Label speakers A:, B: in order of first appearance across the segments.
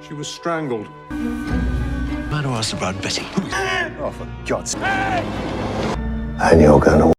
A: She was strangled.
B: Man who asked about Betty.
A: Oh, for God's sake.
B: And you're gonna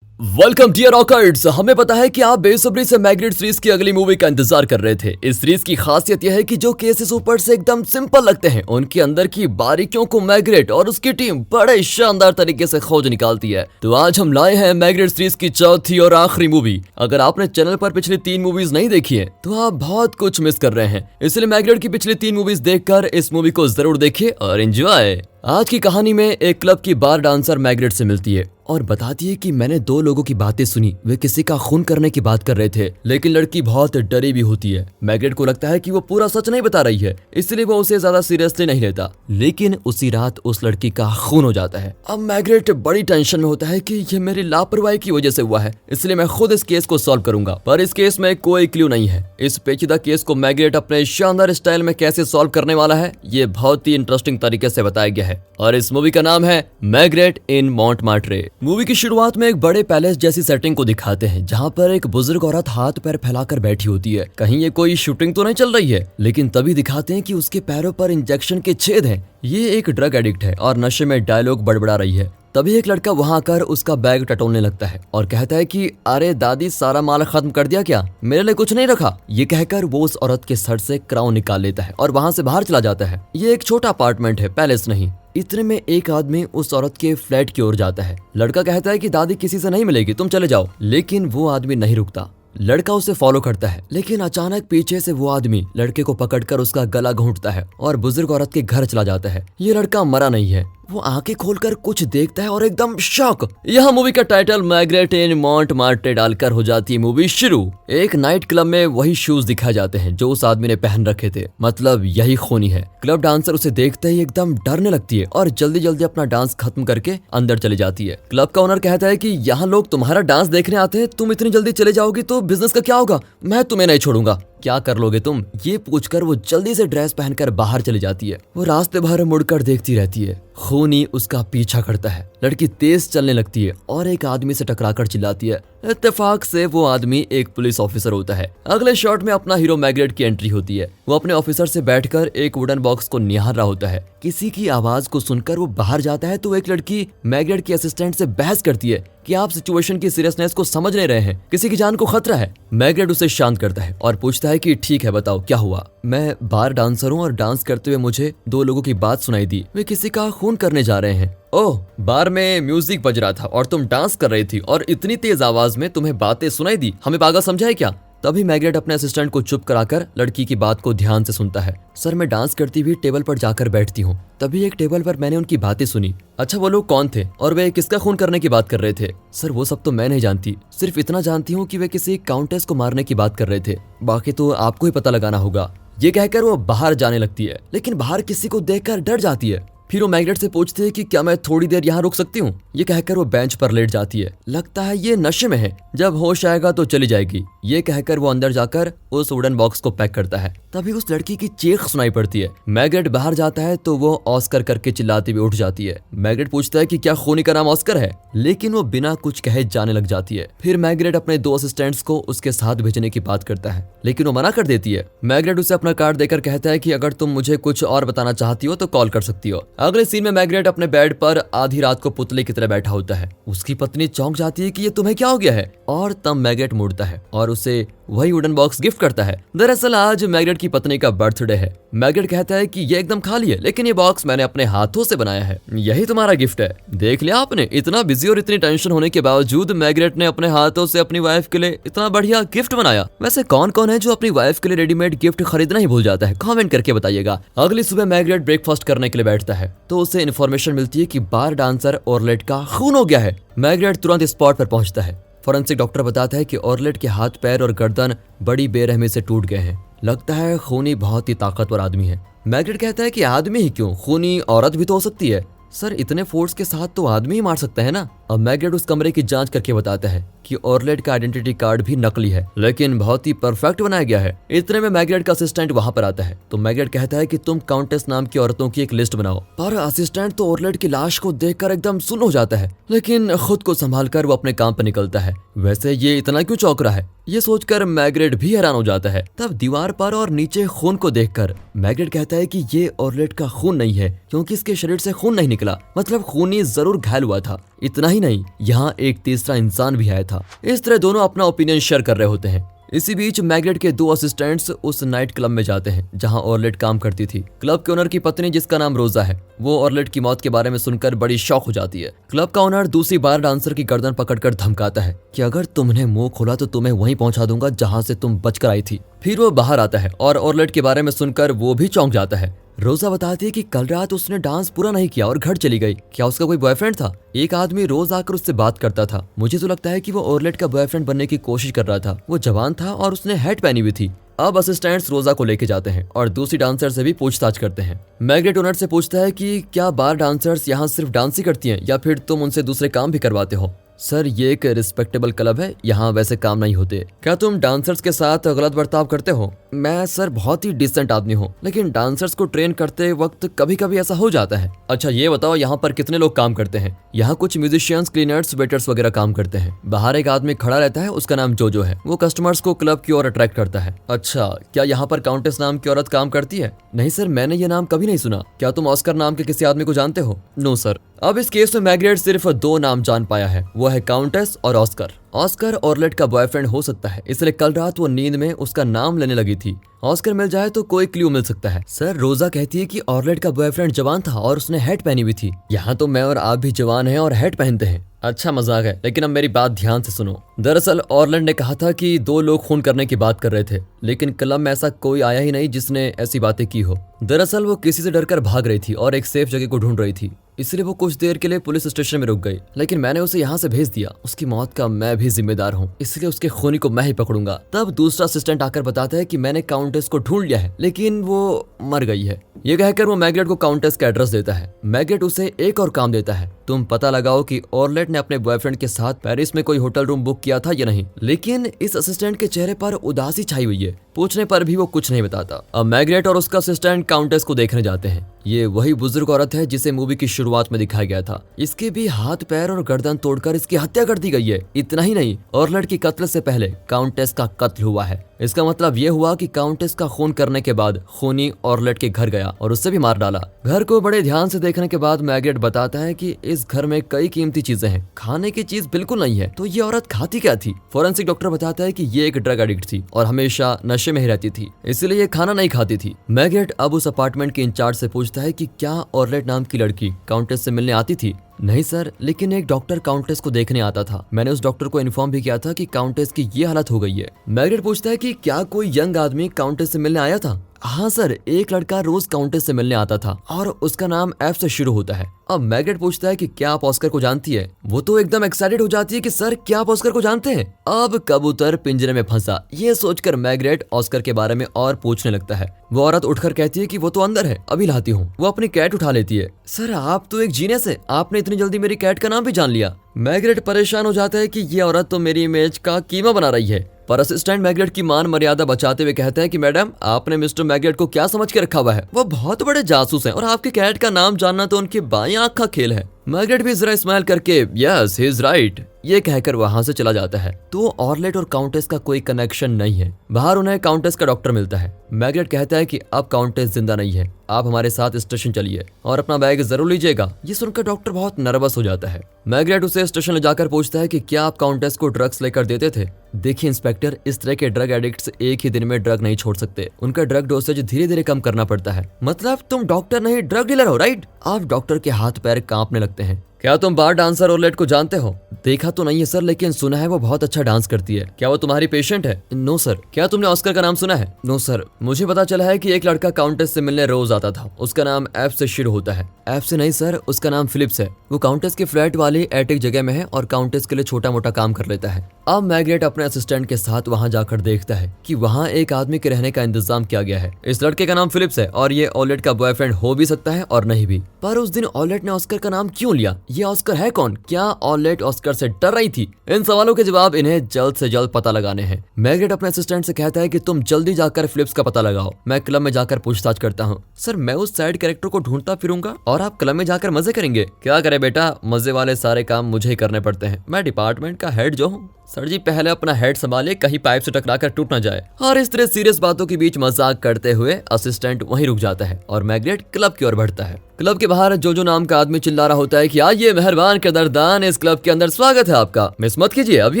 C: welcome dear rockers. हमें पता है कि आप बेसब्री से मैग्नेट सीरीज की अगली मूवी का इंतजार कर रहे थे। इस सीरीज की खासियत यह है कि जो केसेस ऊपर से एकदम सिंपल लगते हैं, उनके अंदर की बारीकियों को मैग्नेट और उसकी टीम बड़े शानदार तरीके से खोज निकालती है। तो आज हम लाए हैं मैग्नेट सीरीज की चौथी और आखिरी मूवी। अगर आपने चैनल पर पिछली 3 मूवीज नहीं देखी है तो आप बहुत कुछ मिस कर रहे हैं, इसलिए मैग्नेट की पिछली 3 मूवीज देखकर इस मूवी को जरूर देखिए और एंजॉय। आज की कहानी में एक क्लब की बार डांसर मैग्नेट से मिलती है और बताती है कि मैंने 2 लोगों की बातें सुनी, वे किसी का खून करने की बात कर रहे थे, लेकिन लड़की बहुत डरी भी होती है। मैग्नेट को लगता है कि वो पूरा सच नहीं बता रही है, इसलिए वो उसे ज्यादा सीरियसली नहीं लेता। लेकिन उसी रात उस लड़की का खून हो जाता है। अब मैग्नेट बड़ी टेंशन में होता है कि ये मेरी लापरवाही की वजह से हुआ है, इसलिए मैं खुद इस केस को सॉल्व करूंगा। पर इस केस में कोई क्लू नहीं है। इस पेचीदा केस को मैग्नेट अपने शानदार स्टाइल में कैसे सॉल्व करने वाला है, ये बहुत ही इंटरेस्टिंग तरीके से बताया गया है। और इस मूवी का नाम है मैग्नेट इन मॉन्टमार्ट्रे। मूवी की शुरुआत में एक बड़े पैलेस जैसी सेटिंग को दिखाते हैं, जहां पर एक बुजुर्ग औरत हाथ पैर फैलाकर बैठी होती है। कहीं ये कोई शूटिंग तो नहीं चल रही है, लेकिन तभी दिखाते हैं कि उसके पैरों पर इंजेक्शन के छेद हैं। ये एक ड्रग एडिक्ट है और नशे में डायलॉग बड़बड़ा रही है। तभी एक लड़का वहां आकर उसका बैग टटोलने लगता है और कहता है कि अरे दादी, सारा माल खत्म कर दिया क्या, मेरे लिए कुछ नहीं रखा। ये कहकर वो उस औरत के सर से क्राउन निकाल लेता है और वहां से बाहर चला जाता है। ये एक छोटा अपार्टमेंट है, पैलेस नहीं। इतने में एक आदमी उस औरत के फ्लैट की ओर जाता है। लड़का कहता है कि दादी किसी से नहीं मिलेगी, तुम चले जाओ। लेकिन वो आदमी नहीं रुकता। लड़का उसे फॉलो करता है, लेकिन अचानक पीछे से वो आदमी लड़के को पकड़कर उसका गला घोंटता है और बुजुर्ग औरत के घर चला जाता है। ये लड़का मरा नहीं है। वो आंखें खोलकर कुछ देखता है और एकदम शॉक। यह मूवी का टाइटल मैग्नेट इन मॉन्टमार्ट्रे डालकर हो जाती है मूवी शुरू। एक नाइट क्लब में वही शूज दिखाए जाते हैं जो उस आदमी ने पहन रखे थे, मतलब यही खूनी है। क्लब डांसर उसे देखते ही एकदम डरने लगती है और जल्दी जल्दी अपना डांस खत्म करके अंदर चली जाती है। क्लब का ओनर कहता है कि यहाँ लोग तुम्हारा डांस देखने आते हैं, तुम इतनी जल्दी चले जाओगी तो बिजनेस का क्या होगा, मैं तुम्हें नहीं छोड़ूंगा, क्या कर लोगे तुम। ये पूछकर वो जल्दी से ड्रेस पहनकर बाहर चली जाती है। वो रास्ते भर मुड़कर देखती रहती है। खूनी उसका पीछा करता है। लड़की तेज चलने लगती है और एक आदमी से टकराकर चिल्लाती है। इत्तेफाक से वो आदमी एक पुलिस ऑफिसर होता है। अगले शॉट में अपना हीरो मैग्नेट की एंट्री होती है। वो अपने ऑफिसर से बैठकर एक वुडन बॉक्स को निहार रहा होता है। किसी की आवाज को सुनकर वो बाहर जाता है तो एक लड़की मैग्नेट के असिस्टेंट से बहस करती है कि आप सिचुएशन की सीरियसनेस को समझ नहीं रहे हैं, किसी की जान को खतरा है। मैग्नेट उसे शांत करता है और पूछता है कि ठीक है, बताओ क्या हुआ। मैं बार डांसर हूँ और डांस करते हुए मुझे 2 लोगों की बात सुनाई दी, वे किसी का खून करने जा रहे हैं। ओह, बार में म्यूजिक बज रहा था और तुम डांस कर रही थी और इतनी तेज आवाज में तुम्हें बातें सुनाई दी, हमें पागल समझा है क्या। तभी मैग्नेट अपने असिस्टेंट को चुप कराकर लड़की की बात को ध्यान से सुनता है। सर, मैं डांस करती हुई टेबल पर जाकर बैठती हूँ, तभी एक टेबल पर मैंने उनकी बातें सुनी। अच्छा, वो लोग कौन थे और वे किसका खून करने की बात कर रहे थे। सर, वो सब तो मैं नहीं जानती, सिर्फ इतना जानती हूँ कि वे किसी काउंटेस को मारने की बात कर रहे थे, बाकी तो आपको ही पता लगाना होगा। ये कहकर वो बाहर जाने लगती है, लेकिन बाहर किसी को देखकर डर जाती है। फिर वो मैग्नेट से पूछती है कि क्या मैं थोड़ी देर यहाँ रुक सकती हूँ। ये कहकर वो बेंच पर लेट जाती है। लगता है ये नशे में है, जब होश आएगा तो चली जाएगी। ये कहकर वो अंदर जाकर उस वुडन बॉक्स को पैक करता है। तभी उस लड़की की चीख सुनाई पड़ती है। मैग्नेट बाहर जाता है तो वो ऑस्कर करके चिल्लाती हुई उठ जाती है। मैग्नेट पूछता है कि क्या खूनी का नाम ऑस्कर है, लेकिन वो बिना कुछ कहे जाने लग जाती है। फिर मैग्नेट अपने 2 असिस्टेंट्स को उसके साथ भेजने की बात करता है, लेकिन वो मना कर देती है। मैग्नेट उसे अपना कार्ड देकर कहता है कि अगर तुम मुझे कुछ और बताना चाहती हो तो कॉल कर सकती हो। अगले सीन में मैग्नेट अपने बेड पर आधी रात को पुतले की तरह बैठा होता है। उसकी पत्नी चौंक जाती है कि ये तुम्हें क्या हो गया है, और तब मैग्नेट मुड़ता है और उसे वही वुडन बॉक्स गिफ्ट करता है। दरअसल आज मैग्नेट की पत्नी का बर्थडे है। मैग्नेट कहता है कि ये एकदम खाली है, लेकिन ये बॉक्स मैंने अपने हाथों से बनाया है, यही तुम्हारा गिफ्ट है। देख लिया आपने, इतना बिजी और इतनी टेंशन होने के बावजूद मैग्नेट ने अपने हाथों से अपनी वाइफ के लिए इतना बढ़िया गिफ्ट बनाया। वैसे कौन कौन है जो अपनी वाइफ के लिए रेडीमेड गिफ्ट खरीदना ही भूल जाता है, कमेंट करके बताइएगा। अगली सुबह मैग्नेट ब्रेकफास्ट करने के लिए बैठता है तो उसे इन्फॉर्मेशन मिलती है कि बार डांसर ऑर्लेट का खून हो गया है। मैग्नेट तुरंत स्पॉट पर पहुंचता है। फोरेंसिक डॉक्टर बताता है कि ऑर्लेट के हाथ पैर और गर्दन बड़ी बेरहमी से टूट गए हैं। लगता है खूनी बहुत ही ताकतवर आदमी है। मैग्नेट कहता है कि आदमी ही क्यों, खूनी औरत भी तो हो सकती है। सर इतने फोर्स के साथ तो आदमी ही मार सकता है ना। अब मैग्रेट उस कमरे की जांच करके बताता है कि ऑर्लेट का आइडेंटिटी कार्ड भी नकली है, लेकिन बहुत ही परफेक्ट बनाया गया है। इतने में मैग्रेट का असिस्टेंट वहां पर आता है तो मैग्रेट कहता है कि तुम काउंटेस नाम की औरतों की एक लिस्ट बनाओ। पर असिस्टेंट तो ऑर्लेट की लाश को देखकर एकदम सुन्न हो जाता है, लेकिन खुद को संभाल कर वो अपने काम पर निकलता है। वैसे ये इतना क्यों चौंक रहा है, ये सोचकर मैग्रेट भी हैरान हो जाता है। तब दीवार पर और नीचे खून को देखकर मैग्रेट कहता है कि ये ऑर्लेट का खून नहीं है, क्योंकि इसके शरीर से खून नहीं निकला, मतलब खूनी जरूर घायल हुआ था। इतना ही नहीं, यहाँ एक तीसरा इंसान भी आया था। इस तरह दोनों अपना ओपिनियन शेयर कर रहे होते हैं। इसी बीच मैग्रेट के 2 असिस्टेंट्स उस नाइट क्लब में जाते हैं जहां ऑर्लेट काम करती थी। क्लब के ओनर की पत्नी, जिसका नाम रोजा है, वो ऑर्लेट की मौत के बारे में सुनकर बड़ी शॉक हो जाती है। क्लब का ओनर दूसरी बार डांसर की गर्दन पकड़कर धमकाता है कि अगर तुमने मुंह खोला तो तुम्हें वहीं पहुंचा दूंगा जहां से तुम बचकर आई थी। फिर वो बाहर आता है और ऑर्लेट के बारे में सुनकर वो भी चौंक जाता है। रोजा बताती है कि कल रात उसने डांस पूरा नहीं किया और घर चली गई। क्या उसका कोई बॉयफ्रेंड था? एक आदमी रोज आकर उससे बात करता था। मुझे तो लगता है कि वो ऑर्लेट का बॉयफ्रेंड बनने की कोशिश कर रहा था। वो जवान था और उसने हैट पहनी हुई थी। अब असिस्टेंट्स रोजा को लेके जाते हैं और दूसरी डांसर से भी पूछताछ करते हैं। मैग्रेट ओनर से पूछता है कि क्या बार डांसर्स यहाँ सिर्फ डांस ही करती हैं या फिर तुम उनसे दूसरे काम भी करवाते हो? सर ये एक रिस्पेक्टेबल क्लब है, यहाँ वैसे काम नहीं होते। क्या तुम डांसर्स के साथ गलत बर्ताव करते हो? मैं सर बहुत ही डिसेंट आदमी हूँ, लेकिन डांसर्स को ट्रेन करते वक्त कभी कभी ऐसा हो जाता है। अच्छा ये बताओ यहाँ पर कितने लोग काम करते हैं? यहाँ कुछ म्यूजिशियंस, क्लीनर्स, वेटर्स वगैरह काम करते हैं। बाहर एक आदमी खड़ा रहता है, उसका नाम जोजो है। वो कस्टमर्स को क्लब की ओर अट्रैक्ट करता है। अच्छा, क्या यहाँ पर काउंटेस नाम की औरत काम करती है? नहीं सर, मैंने ये नाम कभी नहीं सुना। क्या तुम ऑस्कर नाम के किसी आदमी को जानते हो? No sir. अब इस केस में मैग्रेट सिर्फ 2 नाम जान पाया है, वो है काउंटेस और ऑस्कर। ऑस्कर ऑर्लेट का बॉयफ्रेंड हो सकता है, इसलिए कल रात वो नींद में उसका नाम लेने लगी थी। ऑस्कर मिल जाए तो कोई क्लू मिल सकता है। सर रोजा कहती है कि ऑर्लेट का बॉयफ्रेंड जवान था और उसने हैट पहनी हुई थी। यहाँ तो मैं और आप भी जवान हैं और हैट पहनते हैं। अच्छा मजाक है, लेकिन अब मेरी बात ध्यान से सुनो। दरअसल ऑर्लैंड ने कहा था कि 2 लोग खून करने की बात कर रहे थे, लेकिन क्लब में ऐसा कोई आया ही नहीं जिसने ऐसी बातें की हो। दरअसल वो किसी से डरकर भाग रही थी और एक सेफ जगह को ढूंढ रही थी, इसलिए वो कुछ देर के लिए पुलिस स्टेशन में रुक गई, लेकिन मैंने उसे यहाँ से भेज दिया। उसकी मौत का मैं भी जिम्मेदार हूँ, इसलिए उसके खूनी को मैं ही पकड़ूंगा। तब दूसरा असिस्टेंट आकर बताता है कि मैंने काउंटेस को ढूंढ लिया है, लेकिन वो मर गई है। ये कहकर वो मैग्रेट को काउंटेस का एड्रेस देता है। मैग्रेट उसे एक और काम देता है, तुम पता लगाओ कि ऑर्लेट ने अपने बॉयफ्रेंड के साथ पेरिस में कोई होटल रूम बुक किया था या नहीं। लेकिन इस असिस्टेंट के चेहरे पर उदासी छाई हुई है, पूछने पर भी वो कुछ नहीं बताता। अब मैग्रेट और उसका असिस्टेंट काउंटेस को देखने जाते हैं। ये वही बुजुर्ग औरत है जिसे मूवी की शुरुआत में दिखाया गया था। इसके भी हाथ पैर और गर्दन तोड़कर इसकी हत्या कर दी गई है। इतना ही नहीं, ऑर्लेट की कत्ल से पहले काउंटेस का कत्ल हुआ है। इसका मतलब ये हुआ कि काउंटेस का खून करने के बाद खूनी ऑर्लेट के घर गया और उससे भी मार डाला। घर को बड़े ध्यान से देखने के बाद मैग्रेट बताता है कि इस घर में कई कीमती चीजें हैं, खाने की चीज बिल्कुल नहीं है। तो ये औरत खाती क्या थी? फोरेंसिक डॉक्टर बताता है कि ये एक ड्रग एडिक्ट थी और हमेशा नशे में ही रहती थी, इसलिए ये खाना नहीं खाती थी। मैग्रेट अब उस अपार्टमेंट के इंचार्ज से पूछता है कि क्या ऑर्लेट नाम की लड़की काउंटेस से मिलने आती थी? नहीं सर, लेकिन एक डॉक्टर काउंटेस को देखने आता था। मैंने उस डॉक्टर को इन्फॉर्म भी किया था कि काउंटेस की ये हालत हो गई है। मैग्रेट पूछता है कि क्या कोई यंग आदमी काउंटेस से मिलने आया था? हाँ सर, एक लड़का रोज काउंटेस से मिलने आता था और उसका नाम एफ से शुरू होता है। अब मैग्रेट पूछता है कि क्या आप ऑस्कर को जानती है? वो तो एकदम एक्साइटेड हो जाती है कि सर क्या आप ऑस्कर को जानते हैं? अब कबूतर पिंजरे में फंसा, ये सोचकर मैग्रेट ऑस्कर के बारे में और पूछने लगता है। वो औरत उठकर कहती है कि वो तो अंदर है, अभी लाती हूँ। वो अपनी कैट उठा लेती है। सर आप तो एक जीनियस है, आपने इतनी जल्दी मेरी कैट का नाम भी जान लिया। मैग्रेट परेशान हो जाता है कि ये औरत तो मेरी इमेज का कीमा बना रही है। पर असिस्टेंट मैग्रेट की मान मर्यादा बचाते हुए कहते हैं कि मैडम आपने मिस्टर मैग्रेट को क्या समझ के रखा हुआ है? वो बहुत बड़े जासूस हैं और आपके कैट का नाम जानना तो उनकी बाईं आंख का खेल है। मैग्रेट भी जरा स्माइल करके यस ही इज राइट ये कहकर वहां से चला जाता है। तो ऑर्लेट और काउंटेस का कोई कनेक्शन नहीं है। बाहर उन्हें काउंटेस का डॉक्टर मिलता है। मैग्रेट कहता है कि अब काउंटेस जिंदा नहीं है, आप हमारे साथ स्टेशन चलिए और अपना बैग जरूर लीजिएगा। ये सुनकर डॉक्टर बहुत नर्वस हो जाता है। मैग्रेट उसे स्टेशन ले जाकर पूछता है कि क्या आप काउंटेस को ड्रग्स लेकर देते थे? देखिए इंस्पेक्टर, इस तरह के ड्रग एडिक्ट्स एक ही दिन में ड्रग नहीं छोड़ सकते, उनका ड्रग डोसेज धीरे धीरे कम करना पड़ता है। मतलब तुम डॉक्टर नहीं ड्रग डीलर हो, राइट? आप डॉक्टर के हाथ पैर कांपने लगते हैं। क्या तुम बार डांसर ऑर्लेट को जानते हो? देखा तो नहीं है सर, लेकिन सुना है वो बहुत अच्छा डांस करती है। क्या वो तुम्हारी पेशेंट है? No sir. क्या तुमने ऑस्कर का नाम सुना है? No sir. मुझे पता चला है कि एक लड़का काउंटेस से मिलने रोज आता था। उसका नाम एफ से शुरू होता है। एफ से नहीं सर, उसका नाम फिलिप्स है। वो काउंटेस के फ्लैट वाली एटिक जगह में है और काउंटेस के लिए छोटा मोटा काम कर लेता है। अब मैग्रेट अपने असिस्टेंट के साथ वहां जाकर देखता है कि वहां एक आदमी के रहने का इंतजाम किया गया है। इस लड़के का नाम फिलिप्स है और ये ऑलेट का बॉयफ्रेंड हो भी सकता है और नहीं भी। पर उस दिन ऑलेट ने ऑस्कर का नाम क्यों लिया? ये ऑस्कर है कौन? क्या ऑलेट ऑस्कर से डर रही थी? इन सवालों के जवाब इन्हें जल्द से जल्द पता लगाने हैं। मैग्रेट अपने असिस्टेंट से कहता है कि तुम जल्दी जाकर फिलिप्स का पता लगाओ, मैं क्लब में जाकर पूछताछ करता हूँ। सर मैं उस साइड कैरेक्टर को ढूंढता फिरूंगा और आप क्लब में जाकर मजे करेंगे। क्या करे बेटा, मजे वाले सारे काम मुझे ही करने पड़ते हैं, मैं डिपार्टमेंट का हेड जो हूँ। सर जी पहले अपना हेड संभालिए, कहीं पाइप से टकराकर टूट ना जाए। और इस तरह सीरियस बातों के बीच मजाक करते हुए असिस्टेंट वहीं रुक जाता है और मैग्रेट क्लब की ओर बढ़ता है। क्लब के बाहर जो नाम का आदमी चिल्ला रहा होता है कि आइए मेहरबान कदरदान, इस क्लब के अंदर स्वागत है आपका, मिस मत कीजिए, अभी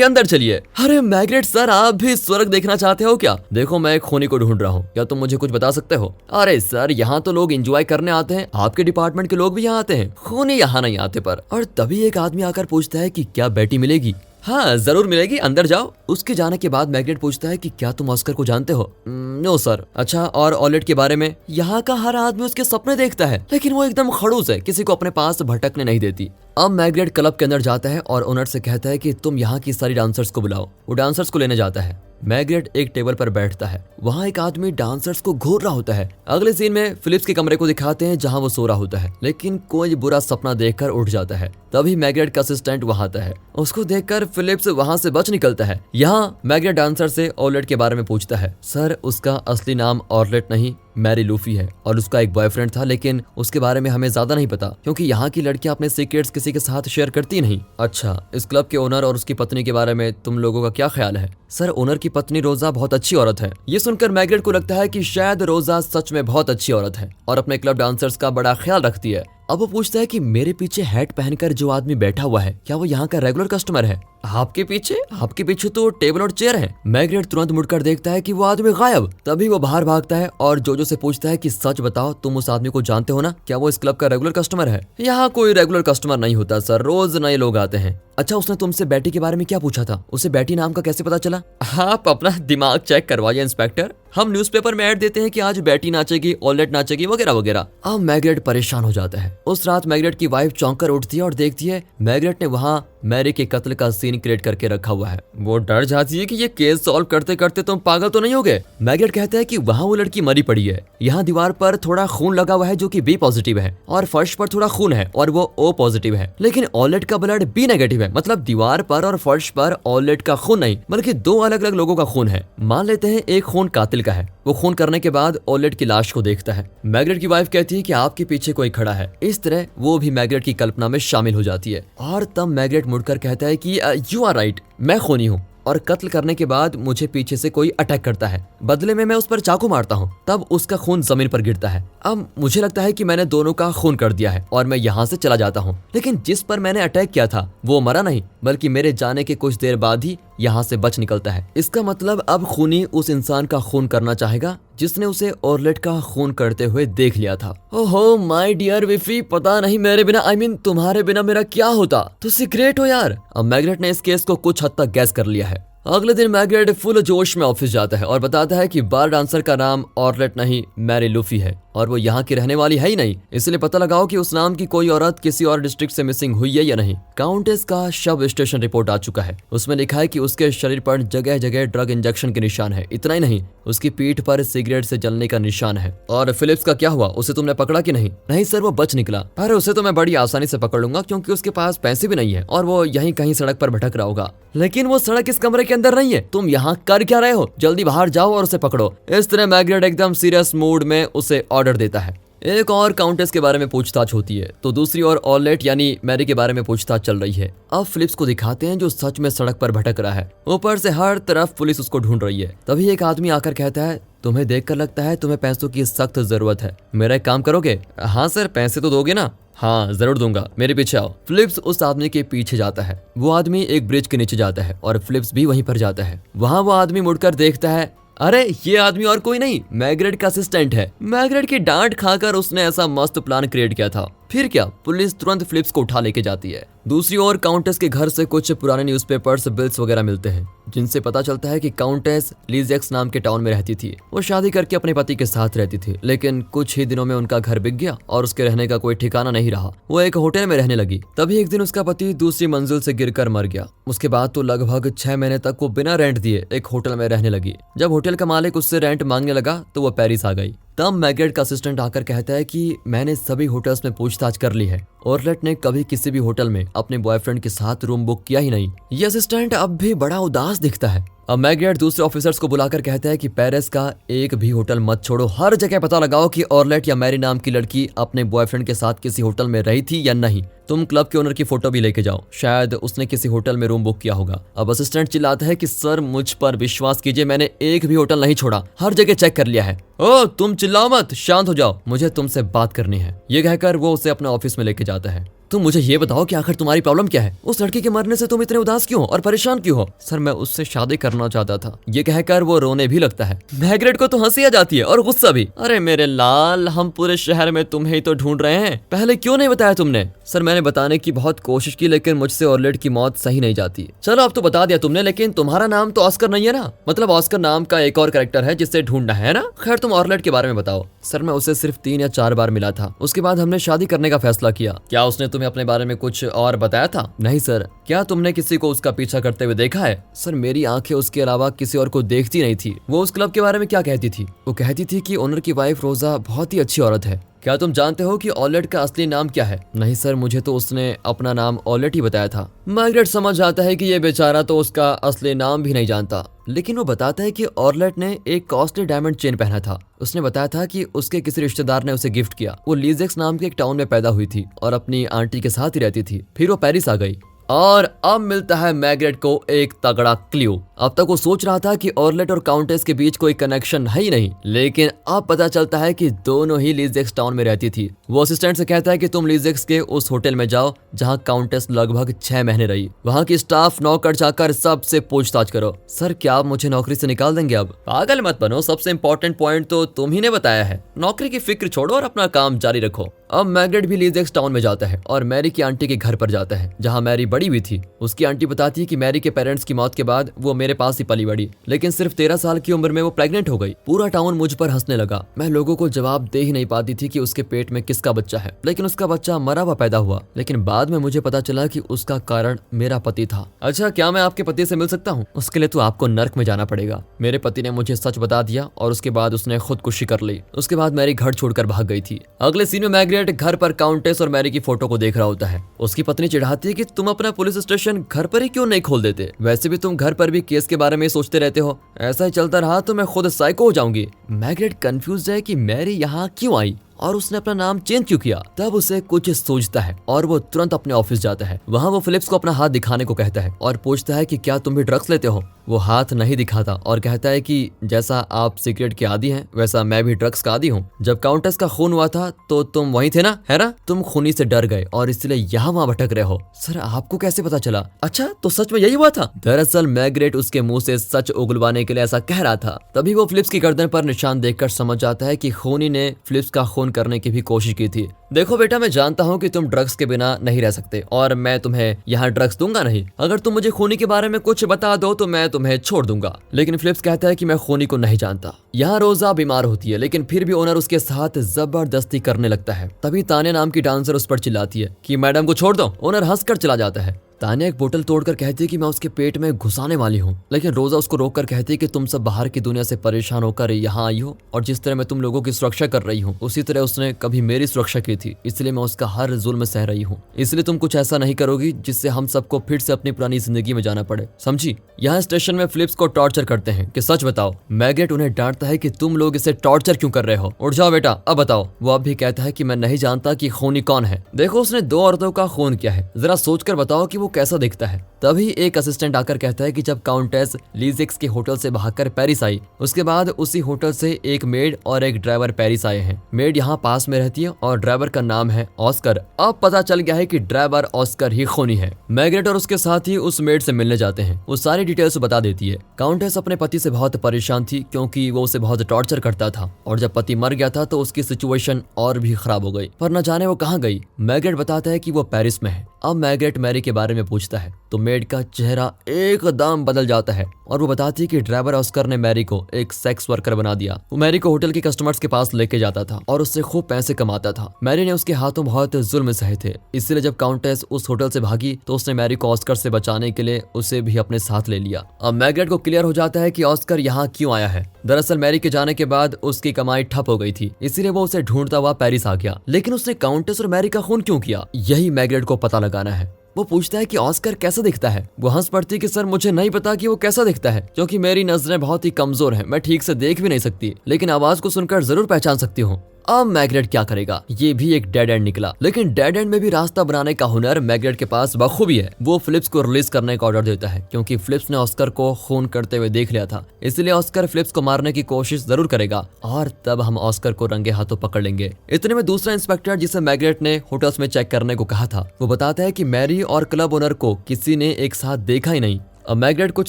C: अंदर चलिए। अरे मैग्रेट सर, आप भी स्वर्ग देखना चाहते हो क्या? देखो मैं एक खूनी को ढूंढ रहा हूँ, क्या तुम मुझे कुछ बता सकते हो? अरे सर यहाँ तो लोग एंजॉय करने आते हैं, आपके डिपार्टमेंट के लोग भी यहाँ आते हैं, खूनी यहाँ नहीं आते पर। और तभी एक आदमी आकर पूछता है कि क्या बेटी मिलेगी? हाँ जरूर मिलेगी, अंदर जाओ। उसके जाने के बाद मैग्रेट पूछता है कि क्या तुम ऑस्कर को जानते हो? No sir. अच्छा और ऑलेट के बारे में? यहाँ का हर आदमी उसके सपने देखता है, लेकिन वो एकदम खड़ूस है, किसी को अपने पास भटकने नहीं देती। अब मैग्रेट क्लब के अंदर जाता है और ओनर से कहता है कि तुम यहाँ की सारी डांसर्स को बुलाओ। वो डांसर्स को लेने जाता है। मैग्रेट एक टेबल पर बैठता है, वहाँ एक आदमी डांसर्स को घूर रहा होता है। अगले सीन में फिलिप्स के कमरे को दिखाते हैं जहाँ वो सो रहा होता है, लेकिन कोई बुरा सपना देखकर उठ जाता है। तभी मैग्रेट का असिस्टेंट वहाँ आता है, उसको देखकर फिलिप्स वहाँ से बच निकलता है। यहाँ मैग्रेट डांसर से ऑर्लेट के बारे में पूछता है। सर उसका असली नाम ऑर्लेट नहीं मैरी लूफी है और उसका एक बॉयफ्रेंड था, लेकिन उसके बारे में हमें ज्यादा नहीं पता क्योंकि यहाँ की लड़कियां अपने सीक्रेट्स किसी के साथ शेयर करती नहीं। अच्छा इस क्लब के ओनर और उसकी पत्नी के बारे में तुम लोगों का क्या ख्याल है? सर ओनर की पत्नी रोजा बहुत अच्छी औरत है। ये सुनकर मैग्रेट को लगता है कि शायद रोजा सच में बहुत अच्छी औरत है और अपने क्लब डांसर्स का बड़ा ख्याल रखती है। अब वो पूछता है कि मेरे पीछे हैट पहनकर जो आदमी बैठा हुआ है, क्या वो यहाँ का रेगुलर कस्टमर है? आपके पीछे तो टेबल और चेयर है। मैग्रेट तुरंत मुड़कर देखता है कि वो आदमी गायब। तभी वो बाहर भागता है और जोजो से पूछता है कि सच बताओ, तुम उस आदमी को जानते हो ना? क्या वो इस क्लब का रेगुलर कस्टमर है? यहाँ कोई रेगुलर कस्टमर नहीं होता सर, रोज नए लोग आते हैं। अच्छा उसने तुमसे बेटी के बारे में क्या पूछा था? उसे बेटी नाम का कैसे पता चला? आप अपना दिमाग चेक करवाइए इंस्पेक्टर, हम न्यूज़पेपर में ऐड देते हैं कि आज बेटी नाचेगी, ऑलेट नाचेगी वगैरह वगैरह। अब मैग्रेट परेशान हो जाता है। उस रात मैग्रेट की वाइफ चौंक कर उठती है और देखती है मैग्रेट ने वहाँ मैरी के कत्ल का सीन क्रिएट करके रखा हुआ है। वो डर जाती है कि ये केस सॉल्व करते करते तुम पागल तो नहीं हो गए। मैग्रेट कहता है कि वहाँ वो लड़की मरी पड़ी है, यहाँ दीवार पर थोड़ा खून लगा हुआ है जो कि बी पॉजिटिव है और फर्श पर थोड़ा खून है और वो ओ पॉजिटिव है, लेकिन ऑलेट का ब्लड बी नेगेटिव है। मतलब दीवार पर और फर्श पर ऑलेट का खून नहीं बल्कि दो अलग अलग लोगों का खून है। मान लेते हैं एक खून कातिल का है। वो खून करने के बाद ऑलेट की लाश को देखता है। मैग्रेट की वाइफ कहती है कि आपके पीछे कोई खड़ा है। इस तरह वो भी मैग्रेट की कल्पना में शामिल हो जाती है और तब मैग्रेट मुड़कर कहता है कि यू आर राइट, मैं खूनी हूँ और कत्ल करने के बाद मुझे पीछे से कोई अटैक करता है, बदले में मैं उस पर चाकू मारता हूँ, तब उसका खून जमीन पर गिरता है। अब मुझे लगता है कि मैंने दोनों का खून कर दिया है और मैं यहाँ से चला जाता हूँ, लेकिन जिस पर मैंने अटैक किया था वो मरा नहीं बल्कि मेरे जाने के कुछ देर बाद ही यहाँ से बच निकलता है। इसका मतलब अब खूनी उस इंसान का खून करना चाहेगा जिसने उसे ऑर्लेट का खून करते हुए देख लिया था। ओहो माय डियर विफी, पता नहीं मेरे बिना तुम्हारे बिना मेरा क्या होता। तो सीक्रेट हो यार। अब मैग्रेट ने इस केस को कुछ हद तक गैस कर लिया है। अगले दिन मैग्रेट फुल जोश में ऑफिस जाता है और बताता है कि बार डांसर का नाम ऑर्लेट नहीं मैरी लूफी है और वो यहाँ की रहने वाली है ही नहीं, इसलिए पता लगाओ कि उस नाम की कोई औरत किसी और डिस्ट्रिक्ट से मिसिंग हुई है या नहीं। काउंटेस का शव स्टेशन रिपोर्ट आ चुका है, उसमें लिखा है कि उसके शरीर पर जगह जगह ड्रग इंजेक्शन के निशान है। इतना ही नहीं, उसकी पीठ पर सिगरेट से जलने का निशान है। और फिलिप्स का क्या हुआ, उसे तुमने पकड़ा कि नहीं? नहीं सर, वो बच निकला। अरे उसे तो मैं बड़ी आसानी से पकड़ लूंगा क्योंकि उसके पास पैसे भी नहीं है और वो यहीं कहीं सड़क पर भटक रहा होगा। लेकिन वो सड़क इस कमरे के अंदर नहीं है, तुम यहाँ कर क्या रहे हो? जल्दी बाहर जाओ और उसे पकड़ो। इस तरह मैग्रेट एकदम सीरियस मूड में उसे ऑर्डर देता है। एक और काउंटेस के बारे में पूछताछ होती है तो दूसरी ओर ऑर्लेट यानी मैरी के बारे में पूछताछ चल रही है। अब फिलिप्स को दिखाते हैं जो सच में सड़क पर भटक रहा है। ऊपर से हर तरफ पुलिस उसको ढूंढ रही है। तभी एक आदमी आकर कहता है, तुम्हें देखकर लगता है तुम्हें पैसों की सख्त जरूरत है, मेरा एक काम करोगे? हाँ सर, पैसे तो दोगे ना? हाँ जरूर दूंगा, मेरे पीछे आओ। फिलिप्स उस आदमी के पीछे जाता है। वो आदमी एक ब्रिज के नीचे जाता है और फिलिप्स भी वहीं पर जाता है। वहाँ वो आदमी मुड़कर देखता है, अरे ये आदमी और कोई नहीं, मैग्रेट का असिस्टेंट है। मैग्रेट की डांट खाकर उसने ऐसा मस्त प्लान क्रिएट किया था। फिर क्या, पुलिस तुरंत फिलिप्स को उठा लेके जाती है। दूसरी ओर काउंटेस के घर से कुछ पुराने न्यूज़पेपर्स, बिल्स वगैरह मिलते हैं, जिनसे पता चलता है कि काउंटेस लीजेक्स नाम के टाउन में रहती थी। वो शादी करके अपने पति के साथ रहती थी, लेकिन कुछ ही दिनों में उनका घर बिक गया और उसके रहने का कोई ठिकाना नहीं रहा। वो एक होटल में रहने लगी। तभी एक दिन उसका पति दूसरी मंजिल से गिरकर मर गया। उसके बाद तो लगभग 6 महीने तक वो बिना रेंट दिए एक होटल में रहने लगी। जब होटल का मालिक उससे रेंट मांगने लगा तो वो पेरिस आ गई। तब मैग्रेट का असिस्टेंट आकर कहता है कि मैंने सभी होटल्स में पूछताछ कर ली है, ऑर्लेट ने कभी किसी भी होटल में अपने बॉयफ्रेंड के साथ रूम बुक किया ही नहीं। ये असिस्टेंट अब भी बड़ा उदास दिखता है। अब मैग्रेट दूसरे ऑफिसर्स को बुलाकर कहता है कि पेरिस का एक भी होटल मत छोड़ो, हर जगह पता लगाओ कि ऑर्लेट या मैरी नाम की लड़की अपने बॉयफ्रेंड के साथ किसी होटल में रही थी या नहीं। तुम क्लब के ओनर की फोटो भी लेके जाओ, शायद उसने किसी होटल में रूम बुक किया होगा। अब असिस्टेंट चिल्लाता है कि सर मुझ पर विश्वास कीजिए, मैंने एक भी होटल नहीं छोड़ा, हर जगह चेक कर लिया है। ओ तुम चिल्लाओ मत, शांत हो जाओ, मुझे तुमसे बात करनी है। ये कहकर वो उसे अपने ऑफिस में लेके जाता है। तुम मुझे ये बताओ कि आखिर तुम्हारी प्रॉब्लम क्या है? उस लड़की के मरने से तुम इतने उदास क्यों और परेशान क्यों हो? सर मैं उससे शादी करना चाहता था। ये कहकर वो रोने भी लगता है। मैग्रेट को तो हंसी आ जाती है और गुस्सा भी। अरे मेरे लाल, हम पूरे शहर में तुम्हें ही तो ढूंढ रहे हैं, पहले क्यों नहीं बताया तुमने? सर मैंने बताने की बहुत कोशिश की, लेकिन मुझसे ऑर्लेट की मौत सही नहीं जाती। चलो अब तो बता दिया तुमने, लेकिन तुम्हारा नाम तो ऑस्कर नहीं है ना? मतलब ऑस्कर नाम का एक और कैरेक्टर है जिससे ढूंढना है ना? खैर तुम ऑर्लेट के बारे में बताओ। सर मैं उसे सिर्फ 3 या 4 बार मिला था, उसके बाद हमने शादी करने का फैसला किया। क्या उसने तुम्हें अपने बारे में कुछ और बताया था? नहीं सर। क्या तुमने किसी को उसका पीछा करते हुए देखा है? सर मेरी आंखें उसके अलावा किसी और को देखती नहीं थी। वो उस क्लब के बारे में क्या कहती थी? वो कहती थी कि ओनर की वाइफ रोजा बहुत ही अच्छी औरत है। क्या तुम जानते हो कि ऑलेट का असली नाम क्या है? नहीं सर, मुझे तो उसने अपना नाम ऑलेट ही बताया था। मैग्रेट समझ जाता है कि ये बेचारा तो उसका असली नाम भी नहीं जानता, लेकिन वो बताता है कि ऑर्लेट ने एक कॉस्टली डायमंड चेन पहना था। उसने बताया था कि उसके किसी रिश्तेदार ने उसे गिफ्ट किया। वो लीजेक्स नाम के एक टाउन में पैदा हुई थी और अपनी आंटी के साथ ही रहती थी। फिर वो पेरिस आ गई और अब मिलता है मैग्रेट को एक तगड़ा क्लू। अब तक वो सोच रहा था कि ऑर्लेट और काउंटेस के बीच कोई कनेक्शन है ही नहीं, लेकिन अब पता चलता है कि दोनों ही लीजेक्स टाउन में रहती थी। वो असिस्टेंट से कहता है कि तुम लीजेक्स के उस होटल में जाओ जहां काउंटेस लगभग 6 महीने रही। वहां की स्टाफ नौकर चाकर सबसे पूछताछ करो। सर क्या आप मुझे नौकरी से निकाल देंगे? अब पागल मत बनो, सबसे इंपॉर्टेंट पॉइंट तो तुम ही ने बताया है। नौकरी की फिक्र छोड़ो और अपना काम जारी रखो। अब मैग्रेट भी लीजेक्स टाउन में जाता है और मैरी की आंटी के घर पर जाता है जहां मैरी बड़ी हुई थी। उसकी आंटी बताती है कि मैरी के पेरेंट्स की मौत के बाद वो मेरे पास ही पली बड़ी, लेकिन सिर्फ 13 साल की उम्र में वो प्रेग्नेंट हो गई। पूरा टाउन मुझ पर हंसने लगा। मैं लोगों को जवाब दे ही नहीं पाती थी कि उसके पेट में किसका बच्चा है, लेकिन उसका बच्चा मरा हुआ पैदा हुआ। लेकिन बाद में मुझे पता चला कि उसका कारण मेरा पति था। अच्छा क्या मैं आपके पति से मिल सकता हूँ? उसके लिए तो आपको नर्क में जाना पड़ेगा। मेरे पति ने मुझे सच बता दिया और उसके बाद उसने खुदकुशी कर ली। उसके बाद मैरी घर छोड़कर भाग गई थी। अगले सीन में मैग्रेट घर पर काउंटेस और मैरी की फोटो को देख रहा होता है। उसकी पत्नी चिढ़ाती है कि तुम अपना पुलिस स्टेशन घर पर ही क्यों नहीं खोल देते? वैसे भी तुम घर पर भी केस के बारे में सोचते रहते हो। ऐसा ही चलता रहा तो मैं खुद साइको हो जाऊंगी। मैग्रेट कंफ्यूज है कि मैरी यहाँ क्यों आई और उसने अपना नाम चेंज क्यों किया। तब उसे कुछ सूझता है और वो तुरंत अपने ऑफिस जाता है। वहाँ वो फिलिप्स को अपना हाथ दिखाने को कहता है और पूछता है कि क्या तुम भी ड्रग्स लेते हो? वो हाथ नहीं दिखाता और कहता है कि जैसा आप सिगरेट के आदी हैं वैसा मैं भी ड्रग्स का आदी हूँ। जब काउंटेस का खून हुआ था तो तुम वहीं थे ना, है ना? तुम खूनी से डर गए और इसलिए यहाँ वहाँ भटक रहे हो। सर आपको कैसे पता चला? अच्छा तो सच में यही हुआ था? दरअसल मैग्रेट उसके मुंह से सच उगलवाने के लिए ऐसा कह रहा था। तभी वो फिलिप्स की गर्दन पर निशान देखकर समझ जाता है कि खूनी ने फिलिप्स का खून करने की भी कोशिश की थी। देखो बेटा, मैं जानता हूँ कि तुम ड्रग्स के बिना नहीं रह सकते और मैं तुम्हें यहाँ ड्रग्स दूंगा नहीं। अगर तुम मुझे खूनी के बारे में कुछ बता दो तो मैं तुम्हें छोड़ दूंगा। लेकिन फिलिप्स कहता है कि मैं खूनी को नहीं जानता। यहाँ रोजा बीमार होती है, लेकिन फिर भी ओनर उसके साथ जबरदस्ती करने लगता है। तभी तान्या नाम की डांसर उस पर चिल्लाती है कि मैडम को छोड़ दो। ओनर हंसकर चला जाता है। तान्या एक बोतल तोड़कर कहती है कि मैं उसके पेट में घुसाने वाली हूँ, लेकिन रोजा उसको रोककर कहती है कि तुम सब बाहर की दुनिया से परेशान होकर यहाँ आई हो और जिस तरह मैं तुम लोगों की सुरक्षा कर रही हूँ उसी तरह उसने कभी मेरी सुरक्षा की थी, इसलिए मैं उसका हर जुल्म सह रही हूँ। इसलिए तुम कुछ ऐसा नहीं करोगी जिससे हम सबको फिर से अपनी पुरानी जिंदगी में जाना पड़े, समझी? यहाँ स्टेशन में फिलिप्स को टॉर्चर करते हैं कि सच बताओ। मैग्रेट उन्हें डांटता है कि तुम लोग इसे टॉर्चर क्यों कर रहे हो, उठ जाओ बेटा अब बताओ। वो अब भी कहता है कि मैं नहीं जानता कि खूनी कौन है। देखो उसने 2 औरतों का खून किया है, जरा सोचकर बताओ कि वो कैसा दिखता है। तभी एक असिस्टेंट आकर कहता है कि जब काउंटेस लीजेक्स के होटल से भागकर पेरिस आई उसके बाद उसी होटल से एक मेड और एक ड्राइवर पेरिस आए हैं। मेड यहाँ पास में रहती है और ड्राइवर का नाम है ऑस्कर। अब पता चल गया है कि ड्राइवर ऑस्कर ही खूनी है। मैग्रेट और उसके साथ ही उस मेड से मिलने जाते हैं। वो सारी डिटेल्स बता देती है। काउंटेस अपने पति से बहुत परेशान थी क्योंकि वो उसे बहुत टॉर्चर करता था और जब पति मर गया था तो उसकी सिचुएशन और भी खराब हो गई। पर न जाने वो कहाँ गई। मैग्रेट बताता है कि वो पेरिस में है। अब मैग्रेट मैरी के बारे में पूछता है तो मेड का चेहरा एकदम बदल जाता है और वो बताती है कि ड्राइवर ऑस्कर ने मैरी को एक सेक्स वर्कर बना दिया। वो मैरी को होटल के कस्टमर्स के पास लेके जाता था और उससे खूब पैसे कमाता था। मैरी ने उसके हाथों बहुत जुल्म सहे थे, इसलिए जब काउंटेस उस होटल से भागी तो उसने मैरी को ऑस्कर से बचाने के लिए उसे भी अपने साथ ले लिया। अब मैग्रेट को क्लियर हो जाता है कि ऑस्कर यहाँ क्यों आया है। दरअसल मैरी के जाने के बाद उसकी कमाई ठप हो गई थी, इसीलिए वो उसे ढूंढता हुआ पेरिस आ गया। लेकिन उसने काउंटेस और मैरी का खून क्यों किया, यही मैग्रेट को पता लगाना है। वो पूछता है कि ऑस्कर कैसा दिखता है। वो हंस पड़ती कि सर मुझे नहीं पता कि वो कैसा दिखता है क्योंकि मेरी नजरें बहुत ही कमजोर हैं, मैं ठीक से देख भी नहीं सकती, लेकिन आवाज को सुनकर जरूर पहचान सकती हूँ। अब मैग्रेट क्या करेगा, ये भी एक डेड एंड निकला। लेकिन डेड एंड में भी रास्ता बनाने का हुनर मैग्रेट के पास बखूबी है। वो फिलिप्स को रिलीज करने का ऑर्डर देता है क्योंकि फिलिप्स ने ऑस्कर को खून करते हुए देख लिया था, इसलिए ऑस्कर फिलिप्स को मारने की कोशिश जरूर करेगा और तब हम ऑस्कर को रंगे हाथों पकड़ लेंगे। इतने में दूसरा इंस्पेक्टर जिसे मैग्रेट ने होटल्स में चेक करने को कहा था, वो बताता है कि मैरी और क्लब ओनर को किसी ने एक साथ देखा ही नहीं। अब मैग्रेट कुछ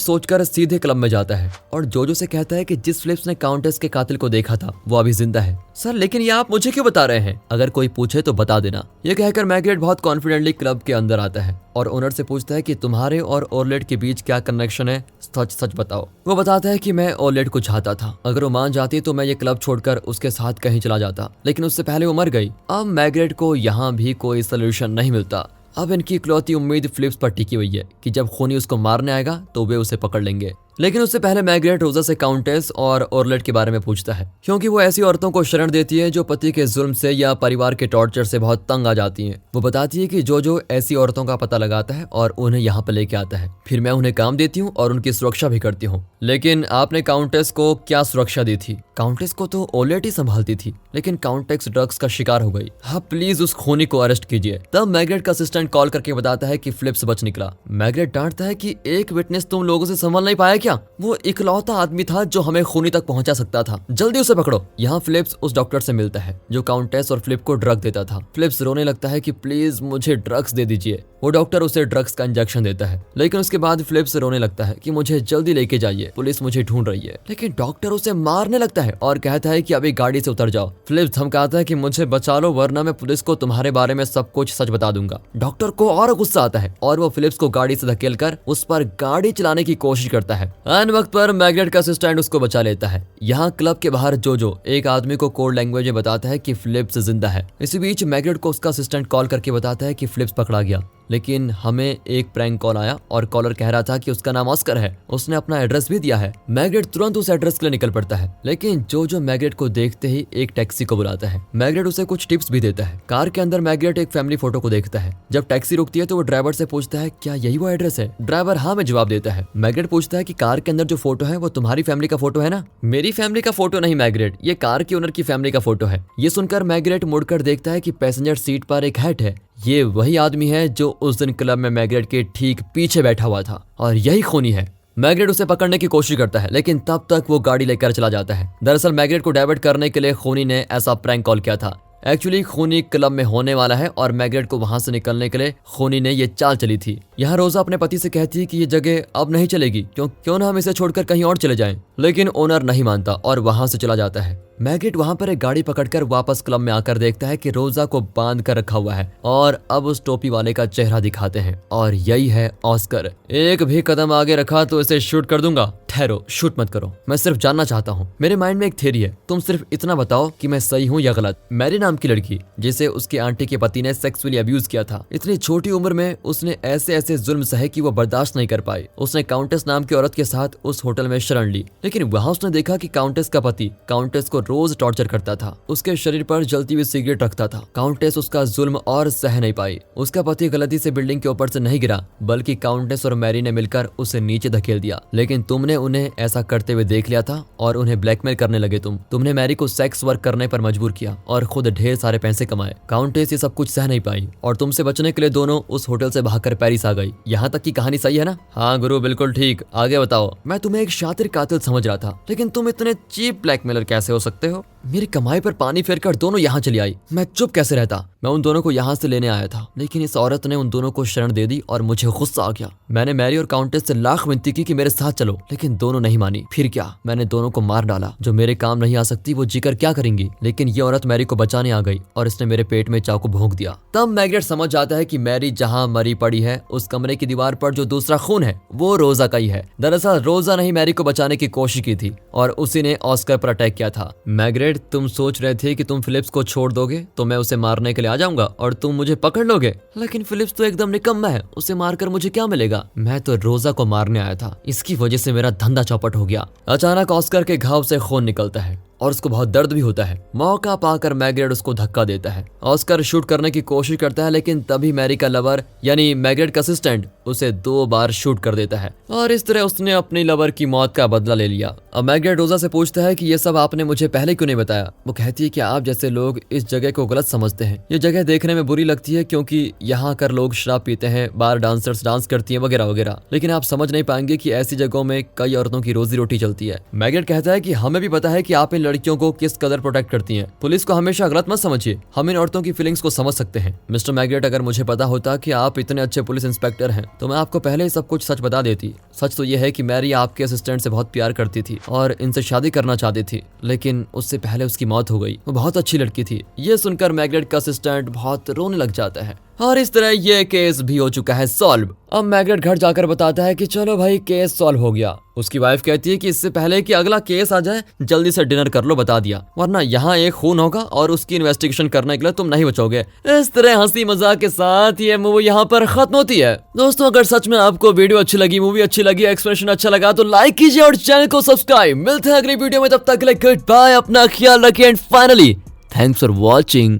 C: सोचकर सीधे क्लब में जाता है और जोजो से कहता है कि जिस फिलिप्स ने काउंटेस के कातिल को देखा था वो अभी जिंदा है। सर लेकिन ये आप मुझे क्यों बता रहे हैं, अगर कोई पूछे तो बता देना। ये कहकर मैग्रेट बहुत कॉन्फिडेंटली क्लब के अंदर आता है और ओनर से पूछता है कि तुम्हारे और ओरलेट के बीच क्या कनेक्शन है, सच सच बताओ। वो बताता है कि मैं ओरलेट को चाहता था, अगर वो मान जाती तो मैं ये क्लब छोड़कर उसके साथ कहीं चला जाता, लेकिन उससे पहले वो मर गई। अब मैग्रेट को यहाँ भी कोई सोल्यूशन नहीं मिलता। अब इनकी इकलौती उम्मीद फिलिप्स पर टिकी हुई है कि जब खूनी उसको मारने आएगा तो वे उसे पकड़ लेंगे। लेकिन उससे पहले मैग्रेट रोजा से काउंटेस और ओरलेट के बारे में पूछता है क्योंकि वो ऐसी औरतों को शरण देती है जो पति के जुल्म से या परिवार के टॉर्चर से बहुत तंग आ जाती हैं। वो बताती है कि जो ऐसी औरतों का पता लगाता है और उन्हें यहाँ पर लेके आता है, फिर मैं उन्हें काम देती हूँ और उनकी सुरक्षा भी करती हूँ। लेकिन आपने काउंटेस को क्या सुरक्षा दी थी? काउंटेस को तो ओरलेट ही संभालती थी, लेकिन काउंटेस ड्रग्स का शिकार हो गई। हाँ प्लीज उस खूनी को अरेस्ट कीजिए। तब मैग्रेट का असिस्टेंट कॉल करके बताता है कि फिलिप्स बच निकला। मैग्रेट डांटता है कि एक विटनेस तुम लोगों से संभल नहीं पाया क्या? वो इकलौता आदमी था जो हमें खूनी तक पहुंचा सकता था, जल्दी उसे पकड़ो। यहाँ फिलिप्स उस डॉक्टर से मिलता है जो काउंटेस और फिलिप को ड्रग देता था। फिलिप्स रोने लगता है कि प्लीज मुझे ड्रग्स दे दीजिए। वो डॉक्टर उसे ड्रग्स का इंजेक्शन देता है, लेकिन उसके बाद फिलिप्स रोने लगता है कि मुझे जल्दी लेके जाइए, पुलिस मुझे ढूंढ रही है। लेकिन डॉक्टर उसे मारने लगता है और कहता है कि अभी गाड़ी से उतर जाओ। फिलिप्स धमकाता है कि मुझे बचा लो वरना मैं पुलिस को तुम्हारे बारे में सब कुछ सच बता दूंगा। डॉक्टर को और गुस्सा आता है और वो फिलिप्स को गाड़ी से धकेलकर उस पर गाड़ी चलाने की कोशिश करता है। अन वक्त पर मैग्रेट का असिस्टेंट उसको बचा लेता है। यहाँ क्लब के बाहर जोजो एक आदमी को कोड लैंग्वेज में बताता है कि फिलिप्स जिंदा है। इसी बीच मैग्रेट को उसका असिस्टेंट कॉल करके बताता है कि फिलिप्स पकड़ा गया, लेकिन हमें एक प्रैंक कॉल आया और कॉलर कह रहा था कि उसका नाम ऑस्कर है, उसने अपना एड्रेस भी दिया है। मैग्रेट तुरंत उस एड्रेस के लिए निकल पड़ता है, लेकिन जो मैग्रेट को देखते ही एक टैक्सी को बुलाता है। मैग्रेट उसे कुछ टिप्स भी देता है। कार के अंदर मैग्रेट एक फैमिली फोटो को देखता है। जब टैक्सी रुकती है तो वो ड्राइवर से पूछता है क्या यही वो एड्रेस है? ड्राइवर हाँ में जवाब देता है। मैग्रेट पूछता है कि कार के अंदर जो फोटो है वो तुम्हारी फैमिली का फोटो है ना? मेरी फैमिली का फोटो नहीं मैग्रेट, ये कार के ओनर की फैमिली का फोटो है। ये सुनकर मैग्रेट मुड़कर देखता है कि पैसेंजर सीट पर एक हैट है। ये वही आदमी है जो उस दिन क्लब में मैग्रेट के ठीक पीछे बैठा हुआ था और यही खूनी है। मैग्रेट उसे पकड़ने की कोशिश करता है, लेकिन तब तक वो गाड़ी लेकर चला जाता है। दरअसल मैग्रेट को डाइवर्ट करने के लिए खूनी ने ऐसा प्रैंक कॉल किया था। एक्चुअली खूनी क्लब में होने वाला है और मैग्रेट को वहां से निकलने के लिए खूनी ने ये चाल चली थी। यहाँ रोजा अपने पति से कहती है कि ये जगह अब नहीं चलेगी, क्यों ना हम इसे छोड़कर कहीं और चले जाएं। लेकिन ओनर नहीं मानता और वहां से चला जाता है। मैग्रेट वहां पर एक गाड़ी पकड़कर वापस क्लब में आकर देखता है कि रोजा को बांध कर रखा हुआ है और अब उस टोपी वाले का चेहरा दिखाते हैं और यही है ऑस्कर। एक भी कदम आगे रखा तो इसे शूट कर दूंगा। ठहरो, शूट मत करो, मैं सिर्फ जानना चाहता हूँ। मेरे माइंड में एक थ्योरी है, तुम सिर्फ इतना बताओ कि मैं सही हूँ या गलत। मैरी नाम की लड़की जिसे उसकी आंटी के पति ने सेक्सुअली अब्यूज किया था, इतनी छोटी उम्र में उसने ऐसे ऐसे जुल्म सहे कि वो बर्दाश्त नहीं कर पाई। उसने काउंटेस नाम की औरत के साथ उस होटल में शरण ली, लेकिन वहां उसने देखा कि काउंटेस का पति काउंटेस को रोज टॉर्चर करता था, उसके शरीर पर जलती हुई सिगरेट रखता था। काउंटेस उसका जुल्म और सह नहीं पाई। उसका पति गलती से बिल्डिंग के ऊपर से नहीं गिरा, बल्कि काउंटेस और मैरी ने मिलकर उसे नीचे धकेल दिया। लेकिन तुमने उन्हें ऐसा करते हुए देख लिया था और उन्हें ब्लैकमेल करने लगे। तुमने मैरी को सेक्स वर्क करने पर मजबूर किया और खुद ढेर सारे पैसे कमाए। काउंटेस ये सब कुछ सह नहीं पाई और तुमसे बचने के लिए दोनों उस होटल से भागकर पेरिस आ गई। यहाँ तक की कहानी सही है ना? हाँ गुरु, बिल्कुल ठीक। आगे बताओ। मैं तुम्हें एक शातिर कातिल समझ रहा था, लेकिन तुम इतने चीप ब्लैकमेलर कैसे हो सकते हो? मेरी कमाई पर पानी फेरकर दोनों यहाँ चली आई। मैं चुप कैसे रहता? मैं उन दोनों को यहाँ से लेने आया था, लेकिन इस औरत ने उन दोनों को शरण दे दी और मुझे गुस्सा आ गया। मैंने मैरी और काउंटेस से लाख विनती की कि मेरे साथ चलो, लेकिन दोनों नहीं मानी। फिर क्या, मैंने दोनों को मार डाला। जो मेरे काम नहीं आ सकती वो जीकर क्या करेंगी? लेकिन ये औरत मैरी को बचाने आ गई और इसने मेरे पेट में चाकू भोंक दिया। तब मैग्रेट समझ जाता है कि मैरी जहाँ मरी पड़ी है उस कमरे की दीवार पर जो दूसरा खून है वो रोजा का ही है। दरअसल रोजा ने ही मैरी को बचाने की कोशिश की थी और उसी ने ऑस्कर पर अटैक किया था। मैग्रेट, तुम सोच रहे थे कि तुम फिलिप्स को छोड़ दोगे तो मैं उसे मारने के लिए आ जाऊंगा और तुम मुझे पकड़ लोगे, लेकिन फिलिप्स तो एकदम निकम्मा है, उसे मारकर मुझे क्या मिलेगा? मैं तो रोजा को मारने आया था, इसकी वजह से मेरा धंधा चौपट हो गया। अचानक ऑस्कर के घाव से खून निकलता है और उसको बहुत दर्द भी होता है। मौका पाकर मैग्रेट उसको धक्का देता है। ऑस्कर शूट करने की कोशिश करता है, लेकिन तभी मैरी का लवर यानी मैग्रेट का असिस्टेंट उसे 2 बार शूट कर देता है और इस तरह उसने अपनी लवर की मौत का बदला ले लिया। अब मैग्रेट रोजा से पूछता है कि ये सब आपने मुझे पहले क्यों नहीं बताया? वो कहती है कि आप जैसे लोग इस जगह को गलत समझते हैं। ये जगह देखने में बुरी लगती है क्योंकि यहाँ आकर लोग शराब पीते हैं, बार डांसर्स डांस करती हैं वगैरह वगैरह, लेकिन आप समझ नहीं पाएंगे कि ऐसी जगहों में कई औरतों की रोजी रोटी चलती है। मैग्रेट कहता है कि हमें भी पता है कि आप इन लड़कियों को किस कदर प्रोटेक्ट करती हैं। पुलिस को हमेशा गलत मत समझिए, हम इन औरतों की फीलिंग्स को समझ सकते हैं। मिस्टर मैग्रेट, अगर मुझे पता होता कि आप इतने अच्छे पुलिस इंस्पेक्टर हैं तो मैं आपको पहले ही सब कुछ सच बता देती। सच तो यह है कि मैरी आपके असिस्टेंट से बहुत प्यार करती थी और इनसे शादी करना चाहती थी, लेकिन उससे पहले उसकी मौत हो गई। वो बहुत अच्छी लड़की थी। ये सुनकर मैग्रेट का असिस्टेंट बहुत रोने लग जाता है और इस तरह ये केस भी हो चुका है सॉल्व। अब मैग्रेट घर जाकर बताता है कि चलो भाई केस सॉल्व हो गया। उसकी वाइफ कहती है कि इससे पहले कि अगला केस आ जाए जल्दी से डिनर कर लो, बता दिया, वरना यहाँ एक खून होगा और उसकी इन्वेस्टिगेशन करने के लिए तुम नहीं बचोगे। इस तरह हंसी मजाक के साथ ये मूवी यहाँ पर खत्म होती है। दोस्तों, अगर सच में आपको वीडियो अच्छी लगी, मूवी अच्छी लगी, एक्सप्रेशन अच्छा लगा तो लाइक कीजिए और चैनल को सब्सक्राइब। मिलते हैं अगली वीडियो में, तब तक के लिए गुड बाय, अपना ख्याल रखिए and finally thanks for watching.